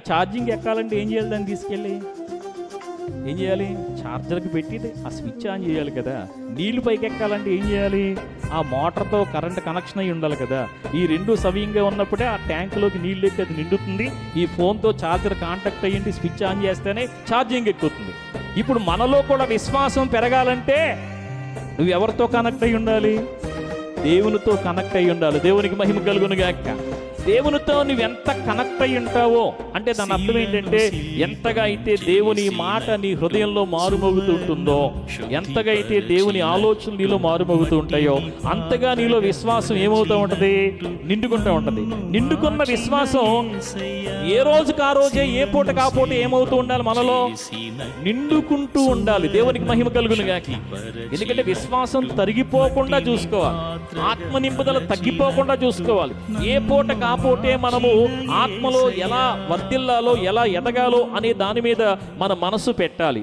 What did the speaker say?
Charging ఎక్కాలంటే ఏం చేయాలి? దాన్ని తీసుకెళ్ళి ఏం చేయాలి? ఛార్జర్కి పెట్టి ఆ స్విచ్ ఆన్ చేయాలి కదా. నీళ్లు పైకి ఎక్కాలంటే ఏం చేయాలి? ఆ మోటార్తో కరెంట్ కనెక్షన్ అయి ఉండాలి కదా. ఈ రెండు సవ్యంగా ఉన్నప్పుడే ఆ ట్యాంకులోకి నీళ్ళు ఎక్కి అది నిండుతుంది. ఈ ఫోన్తో ఛార్జర్ కాంటాక్ట్ అయ్యింది, స్విచ్ ఆన్ చేస్తేనే ఛార్జింగ్ ఎక్కుతుంది. ఇప్పుడు మనలో కూడా విశ్వాసం పెరగాలంటే నువ్వు ఎవరితో కనెక్ట్ అయి ఉండాలి? దేవునితో కనెక్ట్ అయి ఉండాలి. దేవునికి మహిమ కలుగును గాక. దేవునితో నువ్వు ఎంత కనెక్ట్ అయి ఉంటావో అంటే దాని అర్థం ఏంటంటే, ఎంతగా అయితే దేవుని మాట నీ హృదయంలో మారుమోగుతూ ఉంటుందో, ఎంతగా అయితే దేవుని ఆలోచనలు నీలో మారుమోగుతూ ఉంటాయో, అంతగా నీలో విశ్వాసం ఏమవుతూ ఉంటుంది? నిండుకుంటూ ఉంటుంది. నిండుకున్న విశ్వాసం ఏ రోజుకి ఆ రోజే, ఏ పూటకు ఆ పూట ఏమవుతూ ఉండాలి? మనలో నిండుకుంటూ ఉండాలి. దేవునికి మహిమ కలుగును గాక. ఎందుకంటే విశ్వాసం తరిగిపోకుండా చూసుకోవాలి, ఆత్మ నింపుదల తగ్గిపోకుండా చూసుకోవాలి. ఏ పూటకు ఆ పూటే మనము ఆత్మలో ఎలా వర్ధిల్లాలో, ఎలా ఎదగాలో అనే దాని మీద మన మనసు పెట్టాలి.